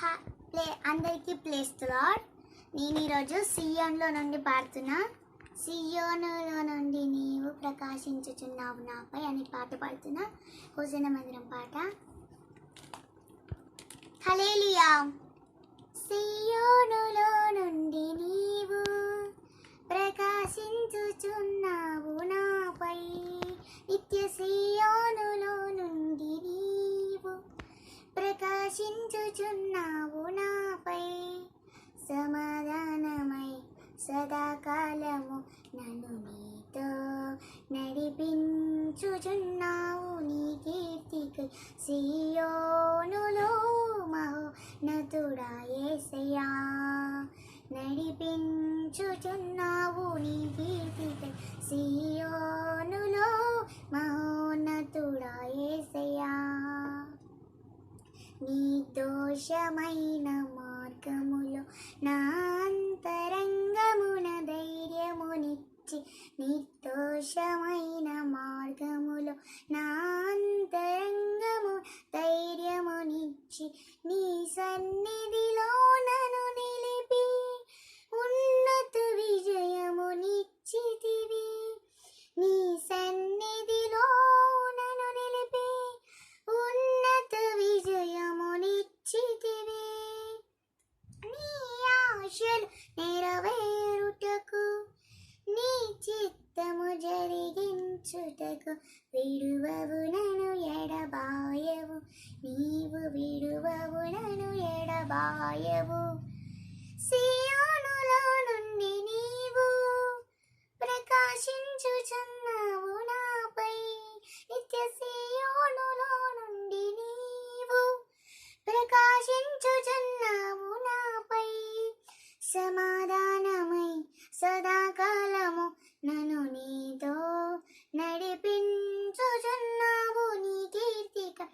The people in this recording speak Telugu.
అందరికీ ప్లేస్తున్నాడు. నేను ఈరోజు సియోన్లో నుండి పాడుతున్నా. సియోనులో నుండి నీవు ప్రకాశించుచున్నావు నాపై అని పాట పాడుతున్నా. హోసన్న మందిరం పాట. హల్లెలూయా. సియోనులో నుండి నీవు ప్రకాశించుచున్నావు నాపై, నిత్య సియోనులో నుండి నీవు ప్రకాశించుచున్నావు నాపై, సమాధానమై సదాకాలము నన్ను నీతో నడిపించుచున్నావు నీ కీర్తికై. సియోనులో మహోన్నతుడా యేసయ్యా, నడిపించుచున్నావు నీ కీర్తికై. సియోనులో మహోన్నతుడా యేసయ్యా, నిర్దోషమైన మార్గములో నా అంతరంగమున ధైర్యమునిచ్చి, నిర్దోషమైన మార్గములో నా అంతరంగము ధైర్యమునిచ్చి, నీ సన్నిధిలో నన్ను నిలిపి ఉన్నత విజయమునిచ్చితివి. నీ సన్నిధిలో నన్ను నిలిపి ఉన్నత విజయమునిచ్చితివి. నీ ఆశలు నెరవేరుటకు, నీ చిత్తము జరిగించుటకు విడువవు నన్ను ఎడబాయవు, నీవు విడువవు నన్ను ఎడబాయవు. సియోనులో నుండి నీవు ప్రకాశించుచున్నావు నాపై, నిత్య సియోనులో నుండి నీవు ప్రకాశించుచున్నావు నాపై, సమాధానమై సదాకాలము నన్ను నీతో నడిపించుచున్నావు నీ కీర్తికై.